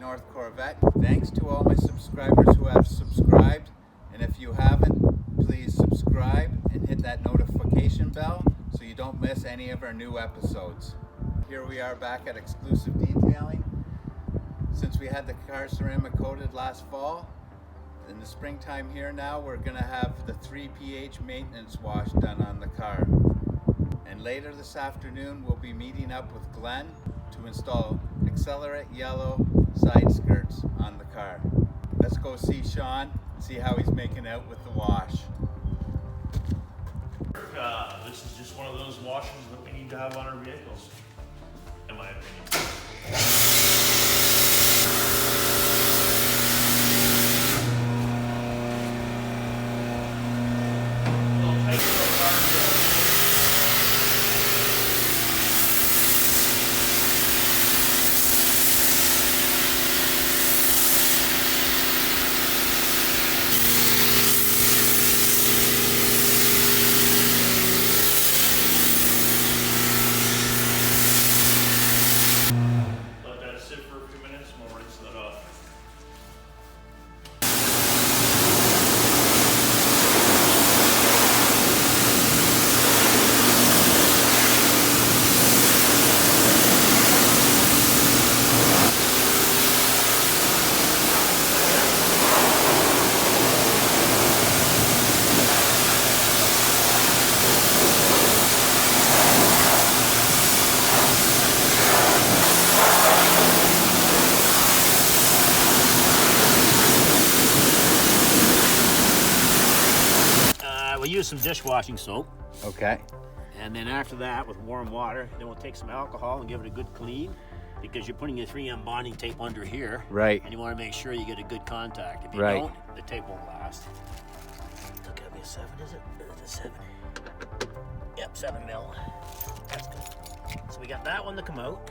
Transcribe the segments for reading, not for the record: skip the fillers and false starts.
North Corvette. Thanks to all my subscribers who have subscribed, and if you haven't, please subscribe and hit that notification bell so you don't miss any of our new episodes. Here we are back at exclusive detailing. Since we had the car ceramic coated last fall, in the springtime here now, we're going to have the 3 pH maintenance wash done on the car. And later this afternoon, we'll be meeting up with Glenn to install Accelerate yellow side skirts on the car. Let's go see Sean, see how he's making out with the wash. This is just one of those washers that we need to have on our vehicles, in my opinion. We'll use some dishwashing soap. Okay. And then after that, with warm water, then we'll take some alcohol and give it a good clean, because you're putting your 3M bonding tape under here. Right. And you want to make sure you get a good contact. If you Right. don't, the tape won't last. Look at me, a 7, is it? It's a 7. Yep, 7 mil. That's good. So we got that one to come out.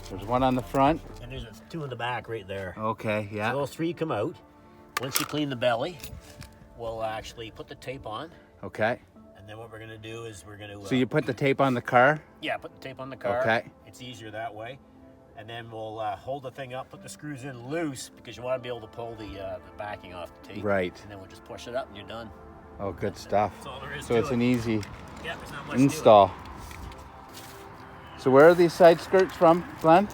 There's one on the front. And there's 2 in the back right there. Okay, yeah. So those 3 come out. Once you clean the belly, we'll actually put the tape on. Okay. And then what we're going to do is we're going to... So you put the tape on the car? Yeah, put the tape on the car. Okay. It's easier that way. And then we'll hold the thing up, put the screws in loose, because you want to be able to pull the backing off the tape. Right. And then we'll just push it up and you're done. Oh, good stuff. That's all there is So to it's it. an easy Yeah, there's not much install. to it. So where are these side skirts from, Glenn?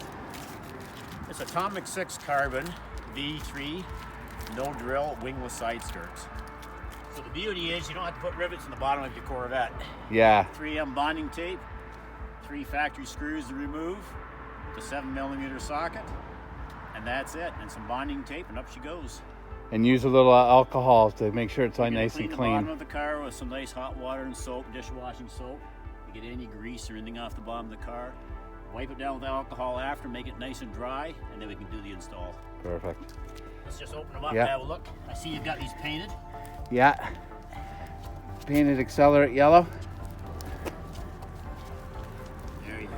It's Atomic 6 Carbon V3 no drill wingless side skirts. So the beauty is you don't have to put rivets in the bottom of your Corvette. Yeah. 3M bonding tape, 3 factory screws to remove, the 7mm socket, and that's it. And some bonding tape, and up she goes. And use a little alcohol to make sure it's all You're gonna nice and the clean. bottom of the car with some nice hot water and soap, dishwashing soap. You get any grease or anything off the bottom of the car. Wipe it down with alcohol after, make it nice and dry, and then we can do the install. Perfect. Let's just open them up Yeah. and have a look. I see you've got these painted. Yeah. Painted Accelerate yellow. There you go.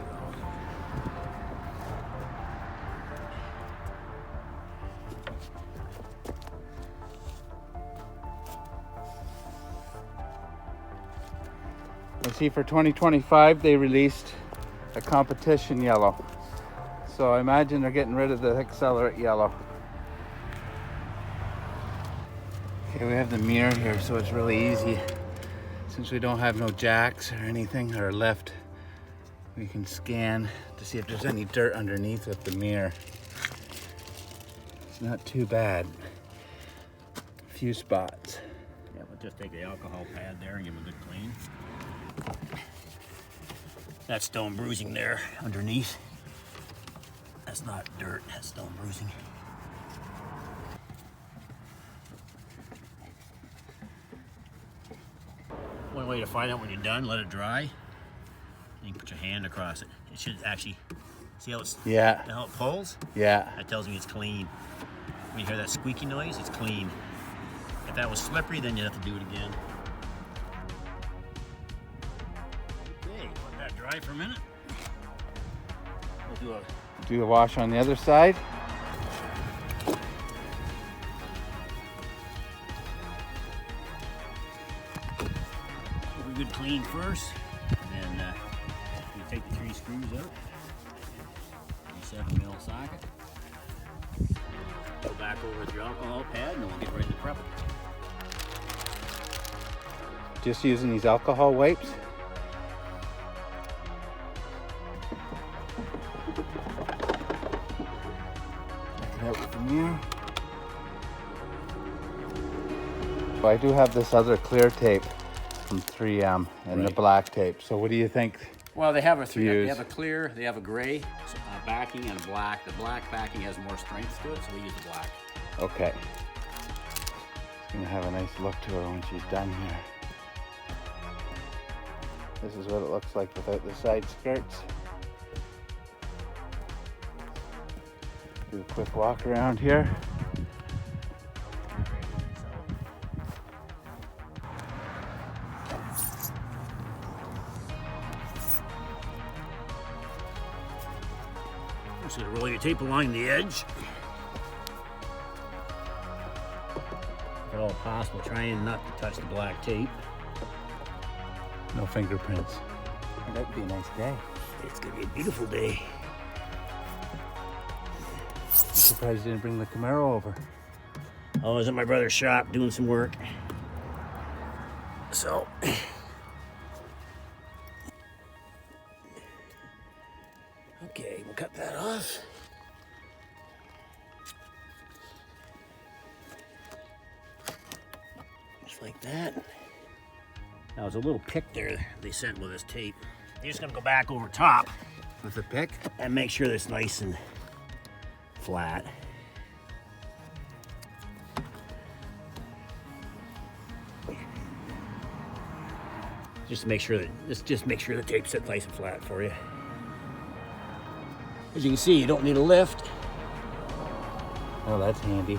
I see for 2025 they released a competition yellow. So I imagine they're getting rid of the Accelerate yellow. Okay, we have the mirror here, so it's really easy. Since we don't have no jacks or anything, or lift, we can scan to see if there's any dirt underneath with the mirror. It's not too bad. A few spots. Yeah, we'll just take the alcohol pad there and give them a good clean. That stone bruising there underneath. That's not dirt, that's stone bruising. One way to find out when you're done, let it dry. You can put your hand across it. It should actually, see how, Yeah. how it pulls? Yeah. That tells me it's clean. When you hear that squeaky noise, it's clean. If that was slippery, then you have to do it again. Okay, let that dry for a minute. We'll Do a wash on the other side. a good clean first, and then you take the 3 screws out, the 7mm socket. Go back over with your alcohol pad and then we'll get ready to prep it. Just using these alcohol wipes. Check it out from here. Well, I do have this other clear tape from 3M and the black tape. So what do you think? Well, they have a use? they have a clear, they have a gray backing and a black. The black backing has more strength to it, so we use the black. Okay. It's gonna have a nice look to her when she's done here. This is what it looks like without the side skirts. Do a quick walk around here. So roll your tape along the edge. If at all possible, trying not to touch the black tape. No fingerprints. That'd be a nice day. It's gonna be a beautiful day. I'm surprised you didn't bring the Camaro over. I was at my brother's shop doing some work. So. Okay, we'll cut that off. Just like that. Now there's a little pick there they sent with this tape. You're just gonna go back over top With a pick? and make sure that it's nice and flat. Just make sure that just make sure the tape's set nice and flat for you. As you can see, you don't need a lift. Oh, that's handy.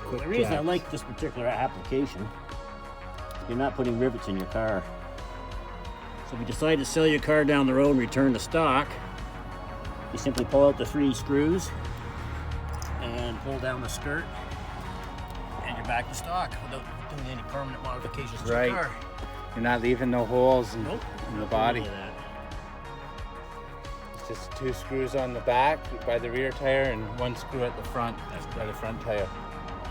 Quick The reason I jacks. like this particular application, you're not putting rivets in your car. So if you decide to sell your car down the road and return to stock, you simply pull out the 3 screws and pull down the skirt, and you're back to stock without doing any permanent modifications to Right. your car. You're not leaving no holes in, Nope. in the Not doing body. any of that. It's just 2 screws on the back by the rear tire and 1 screw at the front. That's by the front tire.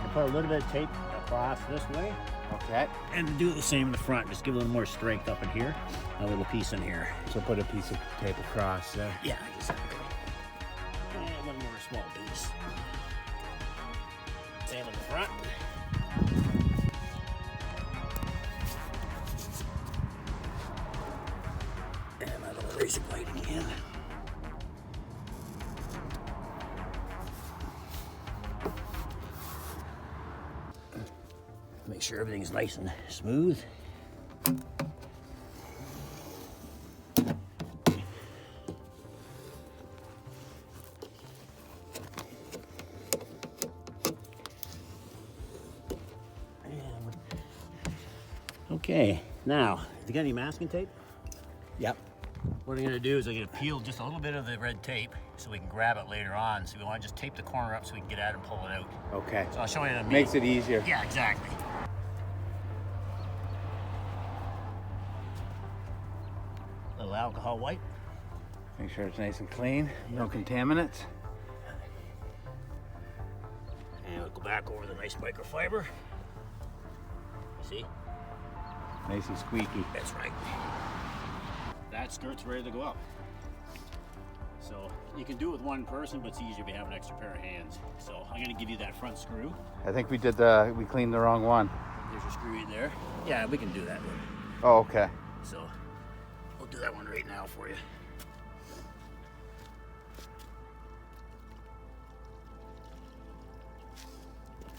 You put a little bit of tape across this way, Okay. and do the same in the front. Just give a little more strength up in here, a little piece in here. So put a piece of tape across there. Yeah, exactly. And one more small piece. Same in the front. And my little razor blade again. Make sure everything's nice and smooth. Okay, now, you got any masking tape? Yep. What I'm gonna do is I'm gonna peel just a little bit of the red tape so we can grab it later on. So we wanna just tape the corner up so we can get at it and pull it out. Okay. So I'll show you in a minute. Makes it easier. Yeah, exactly. Little alcohol wipe. Make sure it's nice and clean. No contaminants. And we'll go back over the nice microfiber. See? Nice and squeaky. That's right. That skirt's ready to go up. So you can do it with one person, but it's easier if you have an extra pair of hands. So I'm gonna give you that front screw. I think we cleaned the wrong one. There's your screw in there. Yeah, we can do that one. Oh, okay. So we'll do that one right now for you.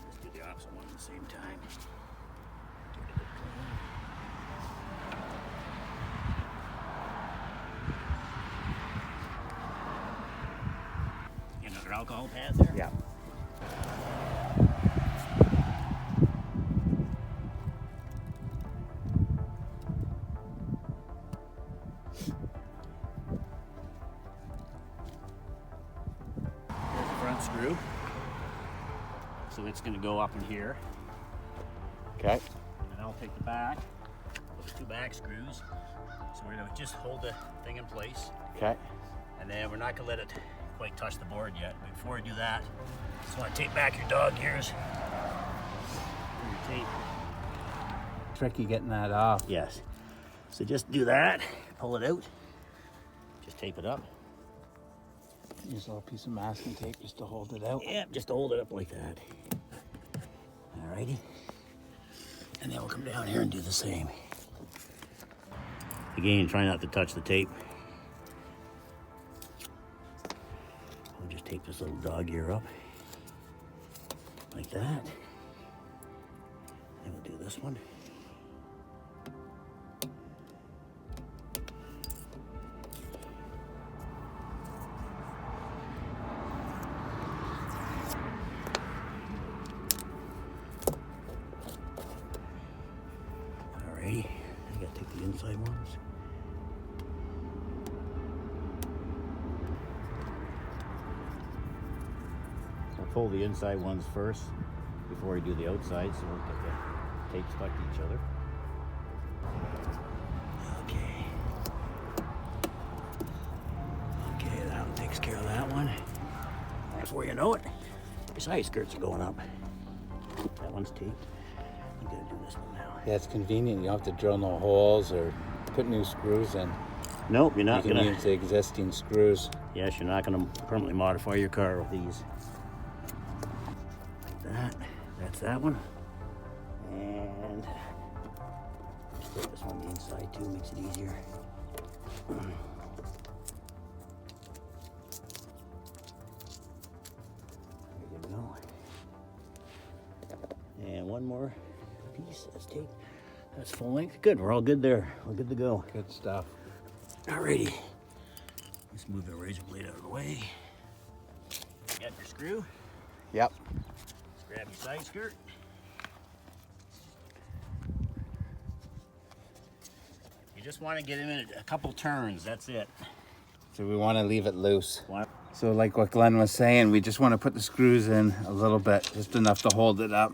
Let's do the opposite one at the same time. Another alcohol pad there? Yeah. There's the front screw. So it's going to go up in here. Okay. And I'll take the back, those 2 back screws. So we're going to just hold the thing in place. Okay. And then we're not going to let it quite touched the board yet. But before I do that, just want to tape back your dog ears. Your tape. Tricky getting that off. Yes. So just do that, pull it out, just tape it up. Use a little piece of masking tape just to hold it out. Yeah, just to hold it up like that. Alrighty. And then we'll come down here and do the same. Again, try not to touch the tape. We'll just tape this little dog ear up like that. And we'll do this one. Alrighty, I gotta take the inside ones. I'll pull the inside ones first before we do the outside, so we'll get the tape stuck to each other. Okay, that one takes care of that one. Before you know it, your side skirts are going up. That one's taped. You gotta do this one now. Yeah, it's convenient. You don't have to drill no holes or put new screws in. Nope, you're not You can gonna. use the existing screws. Yes, you're not gonna permanently modify your car with these. Like that. That's that one. And just take this one on the inside too, makes it easier. There you go. And one more piece. That's tape. That's full length. Good. We're all good there. We're good to go. Good stuff. Alrighty. Let's move the razor blade out of the way. Got your screw. Yep. Let's grab your side skirt. You just want to get him in a couple turns. That's it. So we want to leave it loose. One. So like what Glenn was saying, we just want to put the screws in a little bit, just enough to hold it up.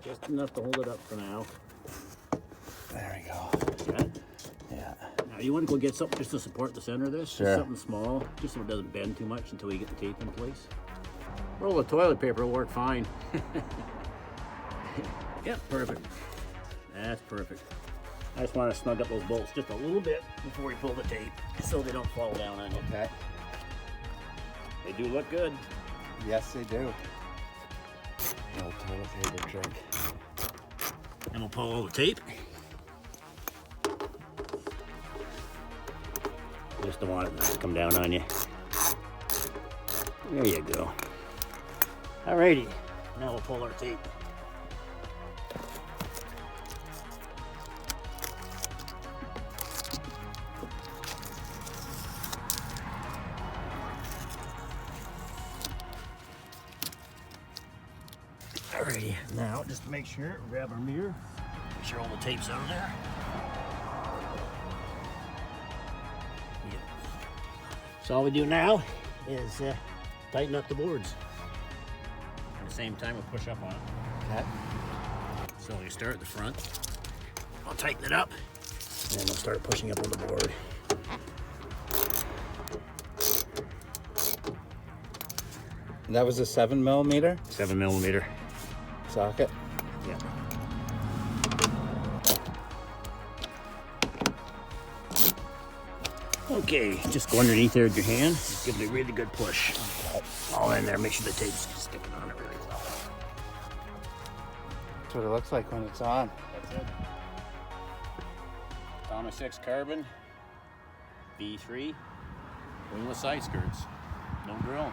Just enough to hold it up for now. There we go. Got it? Yeah. Now you want to go get something just to support the center of this. Sure. Just something small, just so it doesn't bend too much until you get the tape in place. Roll of toilet paper will work fine. Yep, perfect. That's perfect. I just want to snug up those bolts just a little bit before we pull the tape, so they don't fall down on you. Okay. They do look good. Yes, they do. No toilet paper trick. And we'll pull all the tape. Just don't want it to come down on you. There you go. Alrighty, now we'll pull our tape. Alrighty, now just to make sure, grab our mirror, make sure all the tape's out of there. Yep. So all we do now is tighten up the boards. At the same time, we'll push up on it. Okay. So you start at the front, I'll tighten it up, and we'll start pushing up on the board. And that was a 7mm 7mm. socket. Yeah. Okay, just go underneath there with your hand. Just give it a really good push. All in there. Make sure the tape's sticking on it really well. That's what it looks like when it's on. That's it. Thomas 6 carbon, V3, wingless side skirts, no grill,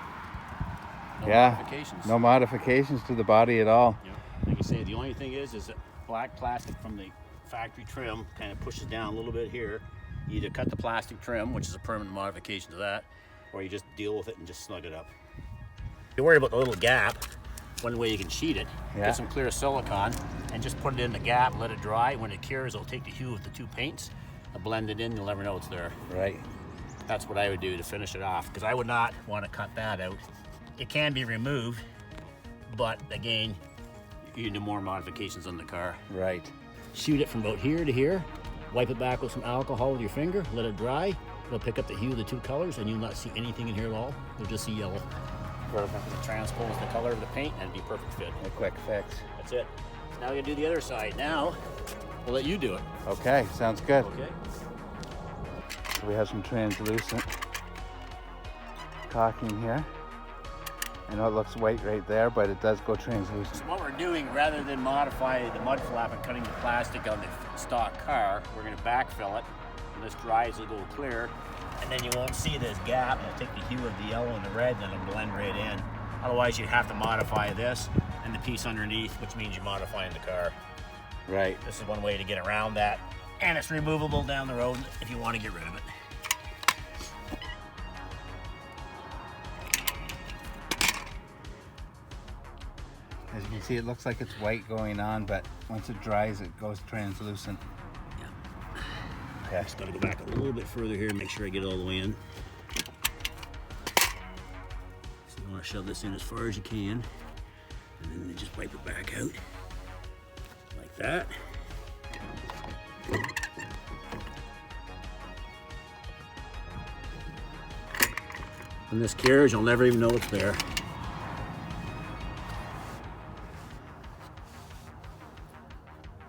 no modifications. No modifications to the body at all. Yeah. Like I say, the only thing is that black plastic from the factory trim kind of pushes down a little bit here. You either cut the plastic trim, which is a permanent modification to that, or you just deal with it and just snug it up. You worry about the little gap. One way you can cheat it, get some clear silicone and just put it in the gap, let it dry. When it cures, it'll take the hue of the two paints, blend it in, you'll never know it's there. Right. That's what I would do to finish it off, because I would not want to cut that out. It can be removed, but again, you can do more modifications on the car. Right. Shoot it from about here to here, wipe it back with some alcohol with your finger, let it dry, It'll pick up the hue of the two colors, and you'll not see anything in here at all. You'll just see yellow. Perfect. It transpose the color of the paint, and it'd be a perfect fit. A quick fix. That's it. Now we're gonna do the other side. Now, we'll let you do it. Okay, sounds good. Okay. We have some translucent caulking here. I know it looks white right there, but it does go translucent. So what we're doing, rather than modify the mud flap and cutting the plastic on the stock car, we're gonna backfill it. When this dries, it'll go clear, and then you won't see this gap. It'll take the hue of the yellow and the red, and then it'll blend right in. Otherwise, you'd have to modify this and the piece underneath, which means you're modifying the car. Right. This is one way to get around that, and it's removable down the road if you want to get rid of it. As you can see, it looks like it's white going on, but once it dries, it goes translucent. Yeah. Okay. Just gotta go back a little bit further here and make sure I get it all the way in. So you want to shove this in as far as you can, and then just wipe it back out like that. And this carriage, you'll never even know it's there.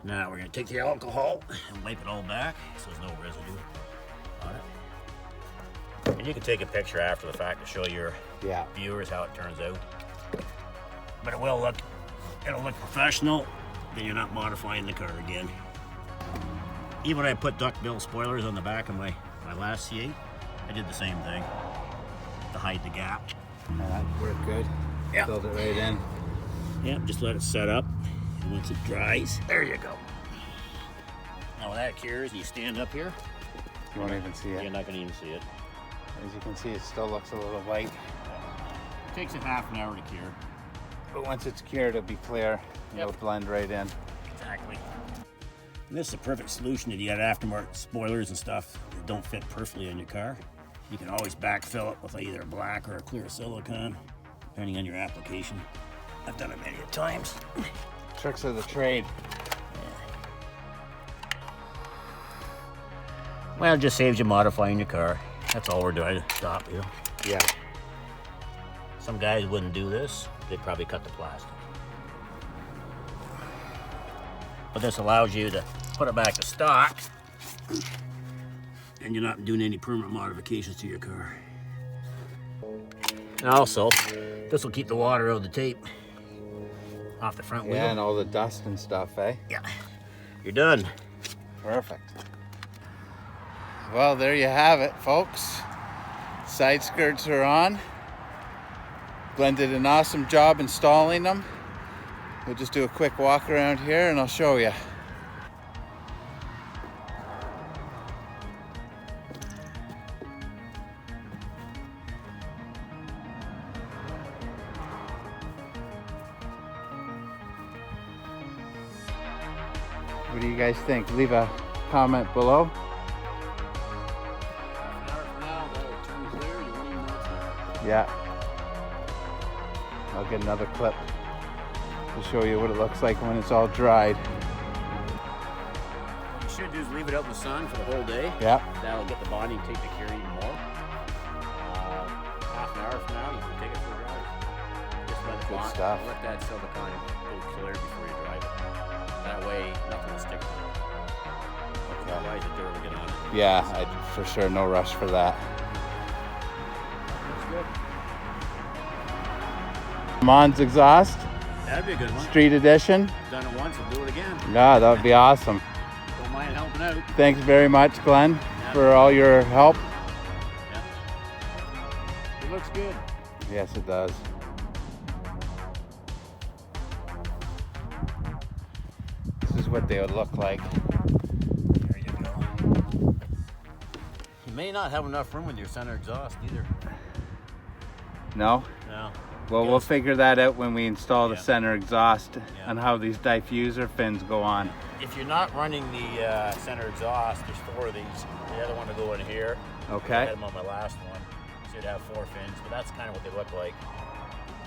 Now we're going to take the alcohol and wipe it all back so there's no residue on it. And you can take a picture after the fact to show your viewers how it turns out. But it'll look professional, then you're not modifying the car again. Even when I put duckbill spoilers on the back of my last C8, I did the same thing to hide the gap. And that worked good. Yeah. Filled it right in. Yep, just let it set up. And once it dries, there you go. Now when that cures, you stand up here. You won't even see it. You're not going to even see it. As you can see, it still looks a little white. It takes it half an hour to cure. But once it's cured, it'll be clear. And it'll blend right in. Exactly. And this is a perfect solution if you got aftermarket spoilers and stuff that don't fit perfectly on your car. You can always backfill it with either a black or a clear silicone, depending on your application. I've done it many times. Tricks of the trade. Well, it just saves you modifying your car. That's all we're doing to stop you. Yeah. Some guys wouldn't do this. They'd probably cut the plastic. But this allows you to put it back to stock, and you're not doing any permanent modifications to your car. And also, this will keep the water out of the tape off the front wheel. Yeah, and all the dust and stuff, eh? Yeah. You're done. Perfect. Well, there you have it, folks. Side skirts are on. Glenn did an awesome job installing them. We'll just do a quick walk around here and I'll show you. What do you guys think? Leave a comment below. Yeah. I'll get another clip to show you what it looks like when it's all dried. What you should do is leave it out in the sun for the whole day. Yeah. That'll get the bonding tape to cure even more. Half an hour from now, you can take it for a drive. Just let it Good bond. stuff. Let that silicone go clear before you drive it. That way, nothing will stick to it. Okay. Otherwise, the dirt will get on it. Yeah, for sure, no rush for that. That's good. Mons exhaust, That'd be a good one. street edition. Done it once, we'll do it again. Yeah, that would be awesome. Don't mind helping out. Thanks very much, Glenn, for all your help. Yeah. It looks good. Yes, it does. This is what they would look like. There you go. You may not have enough room with your center exhaust either. No? No. Well, we'll figure that out when we install the Yeah. center exhaust Yeah. and how these diffuser fins go on. If you're not running the center exhaust, there's 4 of these. The other one will go in here. I Okay? had them on my last one. So you'd have 4 fins, but that's kind of what they look like.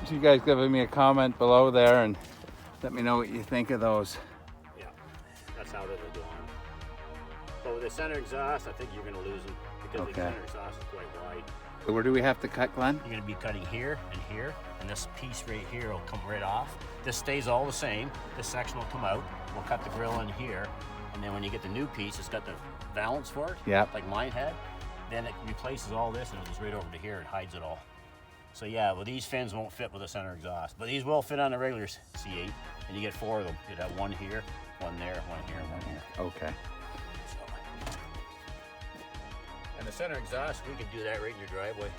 So you guys give me a comment below there and let me know what you think of those. Yeah, that's how they will go on. But with the center exhaust, I think you're going to lose them because the Okay. center exhaust is quite wide. Where do we have to cut, Glenn? You're going to be cutting here, and this piece right here will come right off. This stays all the same. This section will come out. We'll cut the grill in here, and then when you get the new piece, it's got the valance for it, Yep. like mine had. Then it replaces all this, and it goes right over to here and hides it all. So yeah, well, these fins won't fit with the center exhaust, but these will fit on the regular C8, and you get 4 of them. You'd have one here, one there, one here, and one here. Okay. So. And the center exhaust, we can do that right in your driveway.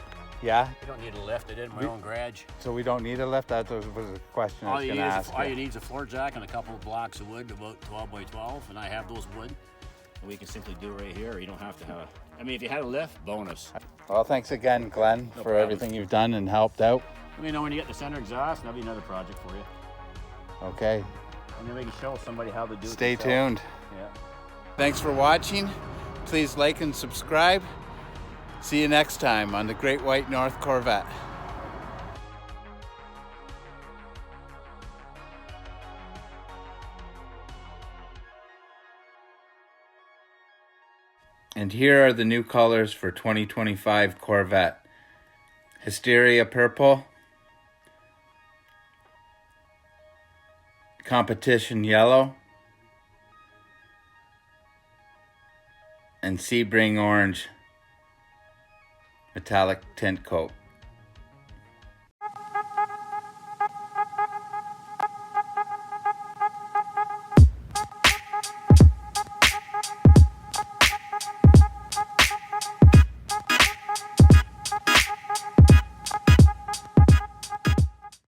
Yeah. You don't need a lift. I did in my own garage. So we don't need a lift? That was a question I was going to ask. All you need is a floor jack and a couple of blocks of wood, about 12 by 12, and I have those wood. And we can simply do it right here. You don't have to have a... I mean, if you had a lift, bonus. Well, thanks again, Glenn, for problem. everything you've done and helped out. Let me know when you get the center exhaust, and that'll be another project for you. Okay. And then we can show somebody how to do it. Stay themselves. tuned. Yeah. Thanks for watching. Please like and subscribe. See you next time on the Great White North Corvette. And here are the new colors for 2025 Corvette. Hysteria Purple, Competition Yellow, and Sebring Orange metallic tint coat.